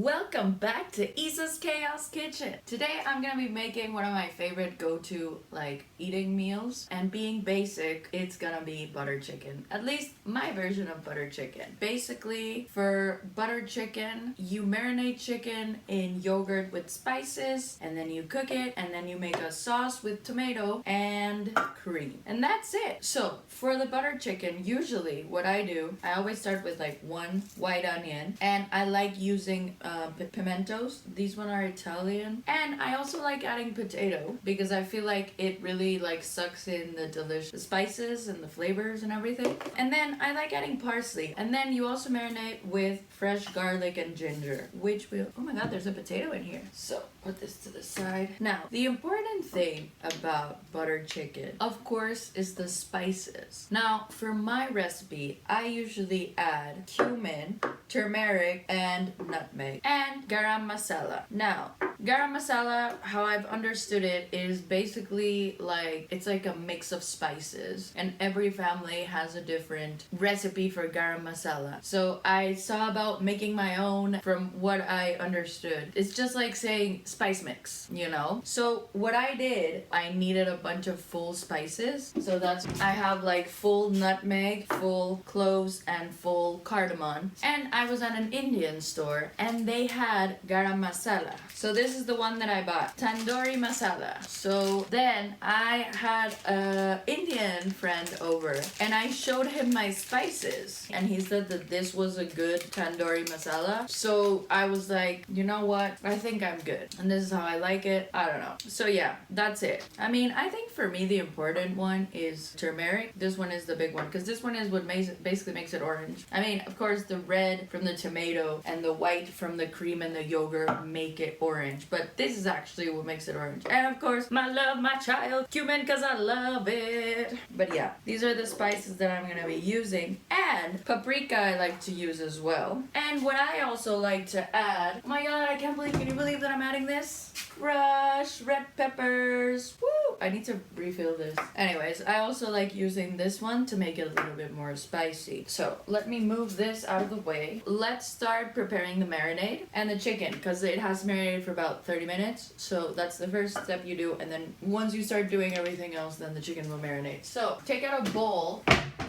Welcome back to Isa's Chaos Kitchen. Today I'm gonna be making one of my favorite go-to eating meals, and being basic, it's gonna be butter chicken. At least my version of butter chicken. Basically, for butter chicken, you marinate chicken in yogurt with spices, and then you cook it, and then you make a sauce with tomato and cream. And that's it. So for the butter chicken, usually what I do, I always start with one white onion, and I like using pimentos. These one are Italian, and I also like adding potato because I feel like it really sucks in the delicious spices and the flavors and everything. And then I like adding parsley, and then you also marinate with fresh garlic and ginger, which will, oh my god, there's a potato in here. So put this to the side. Now, the important thing about butter chicken, of course, is the spices. Now, for my recipe, I usually add cumin, turmeric, and nutmeg, and garam masala. Now, garam masala, how I've understood it, is basically it's like a mix of spices, and every family has a different recipe for garam masala. So I saw about making my own from what I understood. It's just like saying spice mix, you know? So what I did, I needed a bunch of full spices. So I have full nutmeg, full cloves, and full cardamom. And I was at an Indian store, and they had garam masala. So this is the one that I bought, tandoori masala. So then I had an Indian friend over, and I showed him my spices, and he said that this was a good tandoori masala. So I was like, you know what? I think I'm good. And this is how I like it. I don't know. So yeah, that's it. I mean, I think for me the important one is turmeric. This one is the big one because this one is what basically makes it orange. I mean, of course, the red from the tomato and the white from the cream and the yogurt make it orange, but this is actually what makes it orange. And of course, my love, my child, cumin, because I love it. But yeah, these are the spices that I'm gonna be using, and paprika I like to use as well. And what I also like to add, oh my god, can you believe that I'm adding this? Crushed red peppers. Woo! I need to refill this. Anyways, I also like using this one to make it a little bit more spicy. So let me move this out of the way. Let's start preparing the marinade and the chicken, because it has marinated for about 30 minutes. So that's the first step you do, and then once you start doing everything else, then the chicken will marinate. So take out a bowl,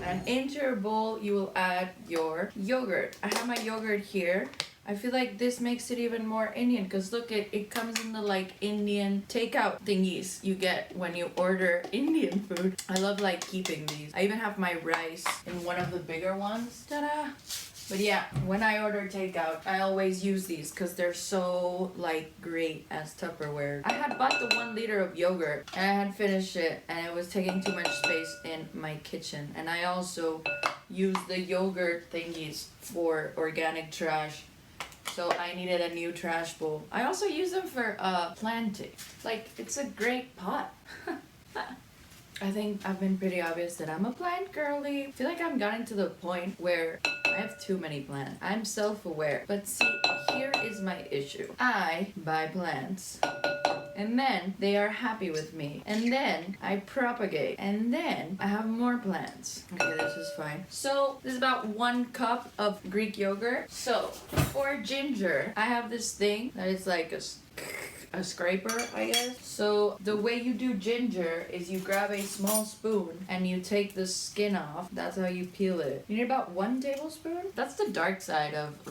and into your bowl you will add your yogurt. I have my yogurt here. I feel like this makes it even more Indian, because look, it comes in the Indian takeout thingies you get when you order Indian food. I love keeping these. I even have my rice in one of the bigger ones. Ta-da! But yeah, when I order takeout, I always use these because they're so great as Tupperware. I had bought the 1 liter of yogurt, and I had finished it, and it was taking too much space in my kitchen. And I also use the yogurt thingies for organic trash. So I needed a new trash bowl. I also use them for planting. It's a great pot. I think I've been pretty obvious that I'm a plant girly. I feel like I've gotten to the point where I have too many plants. I'm self-aware. But see, here is my issue. I buy plants, and then they are happy with me, and then I propagate, and then I have more plants. Okay, this is fine. So this is about 1 cup of Greek yogurt. So for ginger, I have this thing that is like a scraper, I guess. So the way you do ginger is you grab a small spoon and you take the skin off. That's how you peel it. You need about 1 tablespoon. That's the dark side of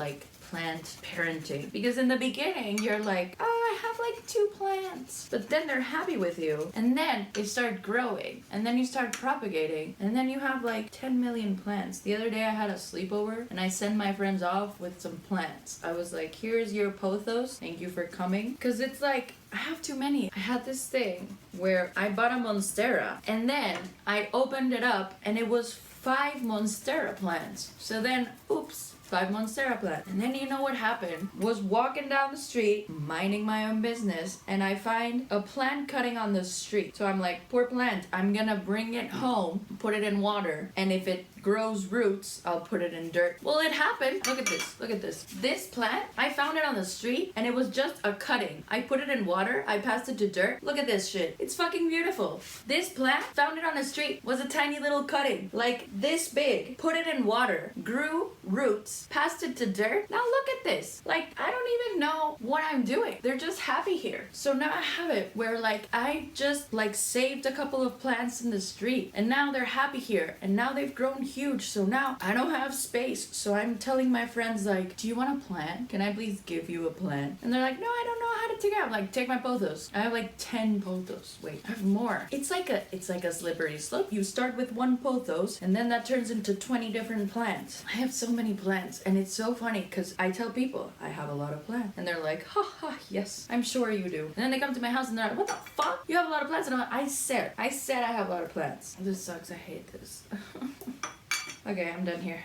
plant parenting, because in the beginning you're like, oh, I have 2 plants, but then they're happy with you, and then they start growing, and then you start propagating, and then you have 10 million plants. The other day I had a sleepover, and I sent my friends off with some plants. I was like, here's your pothos, thank you for coming, because it's I have too many. I had this thing where I bought a monstera, and then I opened it up, and it was 5 monstera plants. So then, oops, 5 monstera plants. And then you know what happened? Was walking down the street, minding my own business, and I find a plant cutting on the street. So I'm like, poor plant, I'm gonna bring it home, put it in water, and if it grows roots, I'll put it in dirt. Well, it happened. Look at this. Look at this. This plant, I found it on the street, and it was just a cutting. I put it in water. I passed it to dirt. Look at this shit. It's fucking beautiful. This plant, found it on the street, was a tiny little cutting, like this big. Put it in water, grew roots, passed it to dirt. Now look at this. Like, I don't even know what I'm doing. They're just happy here. So now I have it where like I just like saved a couple of plants in the street and now they're happy here and now they've grown huge. So now I don't have space. So I'm telling my friends like, do you want a plant? Can I please give you a plant? And they're like, no, I don't know how to take it out. I'm like, take my pothos. I have like 10 pothos. Wait, I have more. It's like a slippery slope. You start with one pothos and then that turns into 20 different plants. I have so many plants and it's so funny because I tell people I have a lot of plants and they're like, ha ha, yes, I'm sure you do. And then they come to my house and they're like, what the fuck? You have a lot of plants? And I'm like, I said I have a lot of plants. This sucks. I hate this. Okay, I'm done here.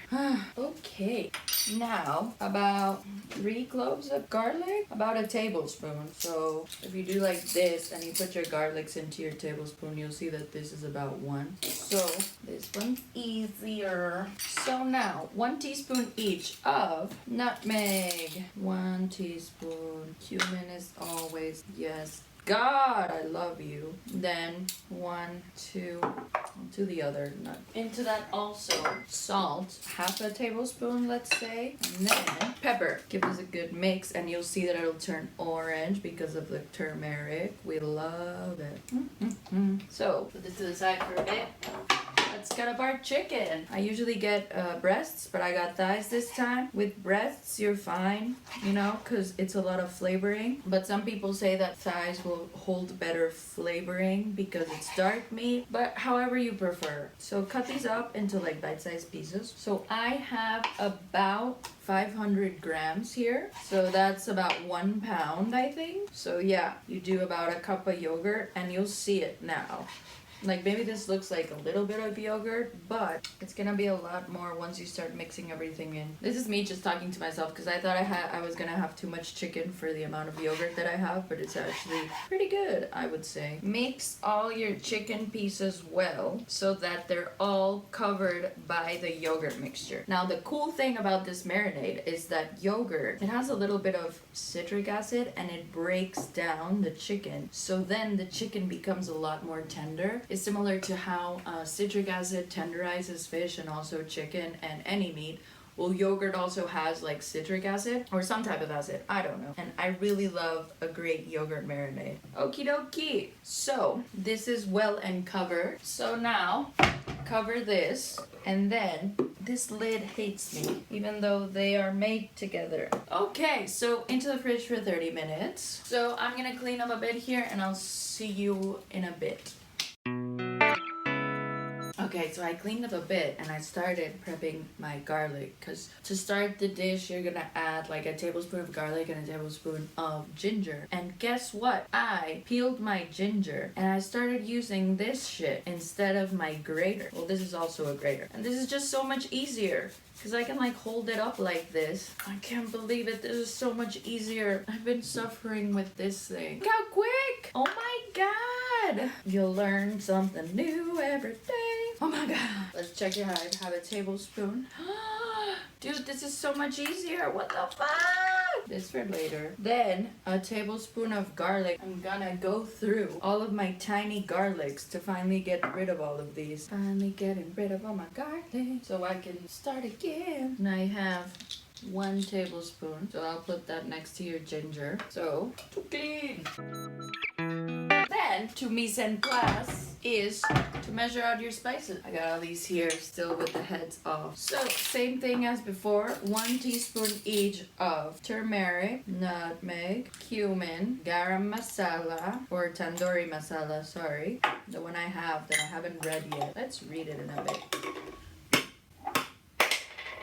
Okay, now about 3 cloves of garlic, about a tablespoon. So if you do like this and you put your garlics into your tablespoon, you'll see that this is about 1. So this one's easier. So now 1 teaspoon each of nutmeg, 1 teaspoon, cumin is always, yes, God, I love you. Then 1, 2, to the other nut. Into that also salt, half a tablespoon, let's say, and then pepper. Give this a good mix, and you'll see that it'll turn orange because of the turmeric. We love it. So put this to the side for a bit. Let's cut up our chicken. I usually get breasts, but I got thighs this time. With breasts, you're fine, you know, because it's a lot of flavoring. But some people say that thighs will hold better flavoring because it's dark meat, but however you prefer. So cut these up into like bite-sized pieces. So I have about 500 grams here. So that's about 1 pound, I think. So yeah, you do about a cup of yogurt and you'll see it now. Like maybe this looks like a little bit of yogurt, but it's gonna be a lot more once you start mixing everything in. This is me just talking to myself because I thought I was gonna have too much chicken for the amount of yogurt that I have, but it's actually pretty good, I would say. Mix all your chicken pieces well so that they're all covered by the yogurt mixture. Now the cool thing about this marinade is that yogurt, it has a little bit of citric acid and it breaks down the chicken, so then the chicken becomes a lot more tender. It's similar to how citric acid tenderizes fish and also chicken and any meat. Well, yogurt also has like citric acid or some type of acid. I don't know. And I really love a great yogurt marinade. Okie dokie. So this is well and covered. So now cover this, and then this lid hates me even though they are made together. Okay, so into the fridge for 30 minutes. So I'm gonna clean up a bit here and I'll see you in a bit. Okay, so I cleaned up a bit and I started prepping my garlic because to start the dish, you're gonna add like a tablespoon of garlic and a tablespoon of ginger. And guess what? I peeled my ginger and I started using this shit instead of my grater. Well, this is also a grater. And this is just so much easier because I can like hold it up like this. I can't believe it. This is so much easier. I've been suffering with this thing. Look how quick! Oh my god! You'll learn something new every day. Oh my god. Let's check it out. I have a tablespoon. Dude, this is so much easier. What the fuck? This for later. Then a tablespoon of garlic. I'm gonna go through all of my tiny garlics to finally get rid of all of these. Finally getting rid of all my garlic so I can start again. And I have 1 tablespoon. So I'll put that next to your ginger. So, to clean. Then, to mise en place is to measure out your spices. I got all these here still with the heads off. So, same thing as before. 1 teaspoon each of turmeric, nutmeg, cumin, garam masala, or tandoori masala, sorry. The one I have that I haven't read yet. Let's read it in a bit.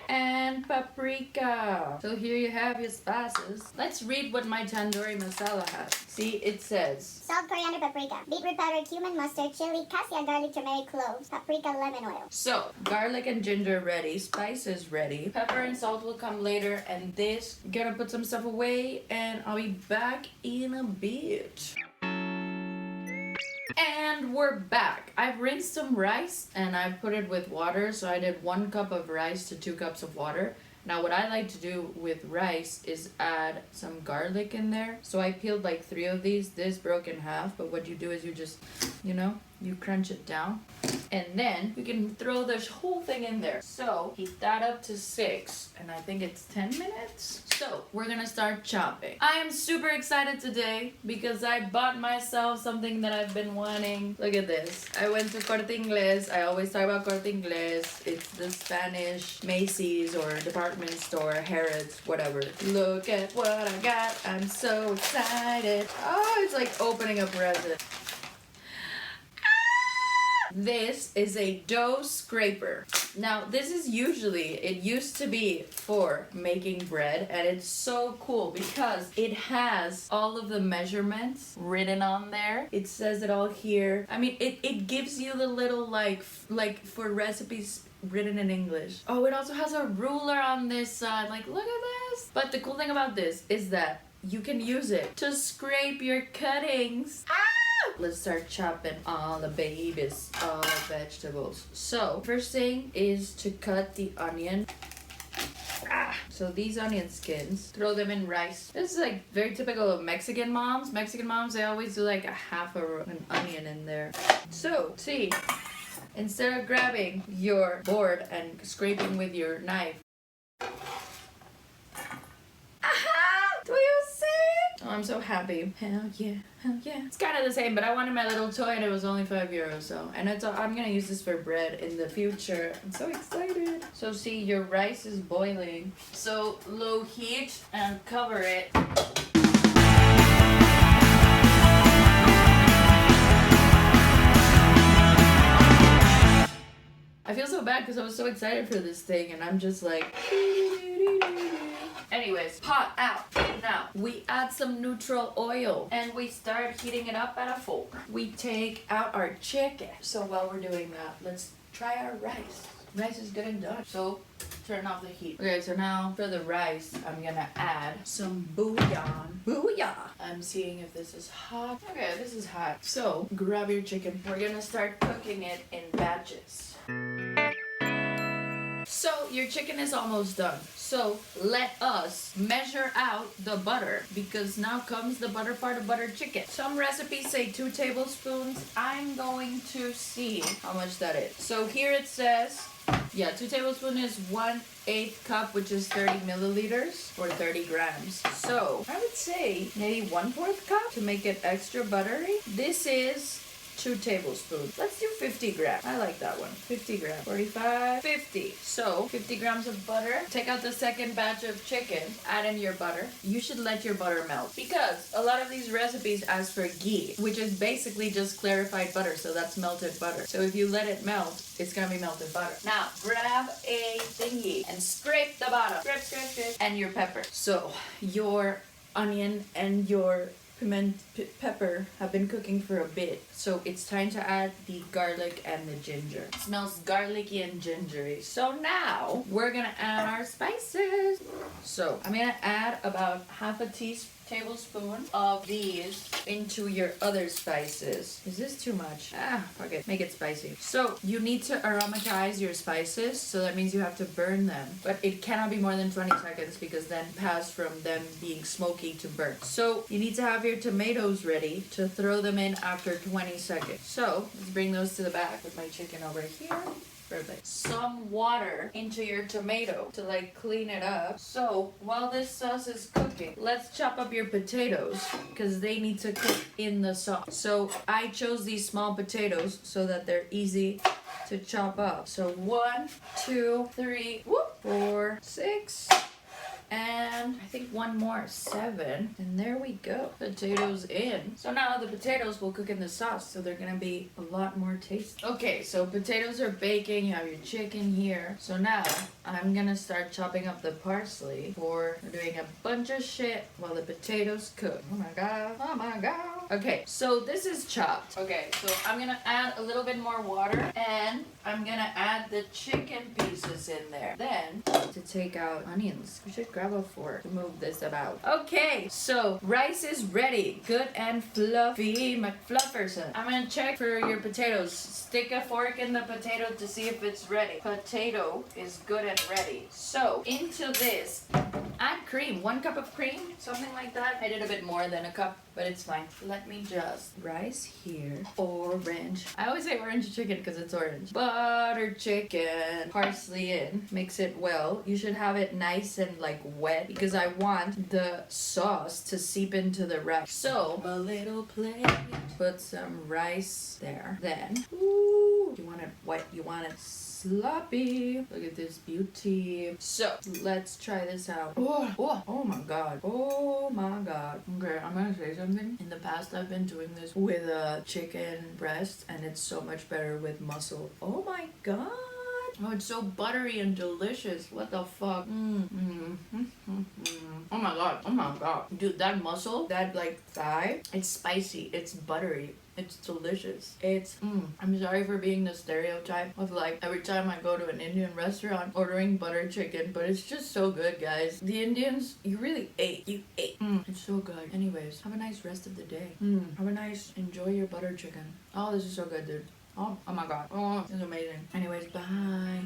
And paprika. So here you have your spices. Let's read what my tandoori masala has. See, it says salt, coriander, paprika, beetroot powder, cumin, mustard, chili, cassia, garlic, turmeric, cloves, paprika, lemon oil. So, garlic and ginger ready, spices ready. Pepper and salt will come later, and this, I'm gonna put some stuff away, and I'll be back in a bit. And we're back. I've rinsed some rice and I've put it with water. So I did 1 cup of rice to 2 cups of water. Now what I like to do with rice is add some garlic in there. So I peeled like 3 of these. This broke in half, but what you do is you just, you know, You crunch it down. And then we can throw this whole thing in there. So heat that up to 6, and I think it's 10 minutes. So we're gonna start chopping. I am super excited today because I bought myself something that I've been wanting. Look at this. I went to Corte Inglés. I always talk about Corte Inglés. It's the Spanish Macy's or department store, Harrods, whatever. Look at what I got. I'm so excited. Oh, it's like opening a present. This is a dough scraper. Now, this is usually, it used to be for making bread, and it's so cool because it has all of the measurements written on there. It says it all here. I mean, it gives you the little like for recipes written in English. Oh, it also has a ruler on this side. Like, look at this. But the cool thing about this is that you can use it to scrape your cuttings. Let's start chopping all the babies, all the vegetables. So, first thing is to cut the onion. So these onion skins, throw them in rice. This is like very typical of Mexican moms. Mexican moms, they always do like a half an onion in there. So, see, instead of grabbing your board and scraping with your knife, do you see? Oh, I'm so happy. Hell yeah, hell yeah. It's kind of the same, but I wanted my little toy and it was only €5. So, and I'm gonna use this for bread in the future. I'm so excited. So see, your rice is boiling. So low heat and cover it. I feel so bad because I was so excited for this thing and I'm just like... Anyways, pot out. Now, we add some neutral oil and we start heating it up at a fork. We take out our chicken. So while we're doing that, let's try our rice. Rice is good and done. So, turn off the heat. Okay, so now for the rice, I'm gonna add some bouillon. Booyah! I'm seeing if this is hot. Okay, this is hot. So, grab your chicken. We're gonna start cooking it in batches. So your chicken is almost done. So let us measure out the butter because now comes the butter part of butter chicken. Some recipes say 2 tablespoons. I'm going to see how much that is. So here it says, yeah, 2 tablespoons is 1/8 cup, which is 30 milliliters or 30 grams. So I would say maybe 1/4 cup to make it extra buttery. This is 2 tablespoons. Let's do 50 grams. I like that one. 50 grams. 45, 50. So, 50 grams of butter. Take out the second batch of chicken. Add in your butter. You should let your butter melt because a lot of these recipes ask for ghee, which is basically just clarified butter. So that's melted butter. So if you let it melt, it's gonna be melted butter. Now, grab a thingy and scrape the bottom. Scrape, scrape, scrape. And your pepper. So, your onion and your pepper have been cooking for a bit, so it's time to add the garlic and the ginger. It smells garlicky and gingery. So now we're gonna add our spices. So I'm gonna add about half a tablespoon of these into your other spices. Is this too much? Fuck it. Make it spicy. So you need to aromatize your spices, so that means you have to burn them. But it cannot be more than 20 seconds because then pass from them being smoky to burnt. So you need to have your tomatoes ready to throw them in after 20 seconds. So let's bring those to the back with my chicken over here. Perfect. Some water into your tomato to like clean it up. So while this sauce is cooking, let's chop up your potatoes because they need to cook in the sauce. So I chose these small potatoes so that they're easy to chop up. So 1, 2, 3, 4, 6. And I think one more, 7. And there we go. Potatoes in. So now the potatoes will cook in the sauce, so they're gonna be a lot more tasty. Okay, so potatoes are baking. You have your chicken here. So now I'm gonna start chopping up the parsley. We're doing a bunch of shit while the potatoes cook. Oh my god. Oh my god. Okay, so this is chopped. Okay, so I'm gonna add a little bit more water and I'm gonna add the chicken pieces in there. Then to take out onions. We should grab grab a fork to move this about. Okay, so rice is ready. Good and fluffy McFlufferson. I'm gonna check for your potatoes. Stick a fork in the potato to see if it's ready. Potato is good and ready. So into this, add cream. 1 cup of cream, something like that. I did a bit more than a cup, but it's fine. Let me just rice here. Orange. I always say orange chicken because it's orange. Butter chicken. Parsley in. Mix it well. You should have it nice and like wet because I want the sauce to seep into the rice. So a little plate. Put some rice there. Then, ooh, you want it wet. You want it sloppy. Look at this beauty. So let's try this out. Oh my god. Oh my god. Okay, I'm gonna say something. In the past, I've been doing this with a chicken breast, and it's so much better with muscle. Oh my god. Oh, it's so buttery and delicious. What the fuck? Oh my god. Oh my god. Dude, that muscle, that like thigh, it's spicy. It's buttery. It's delicious. It's, I'm sorry for being the stereotype of like every time I go to an Indian restaurant ordering butter chicken, but it's just so good, guys. The Indians, you really ate. You ate. It's so good. Anyways, have a nice rest of the day. Have a nice, enjoy your butter chicken. Oh, this is so good, dude. Oh my god. Oh, this is amazing. Anyways, bye.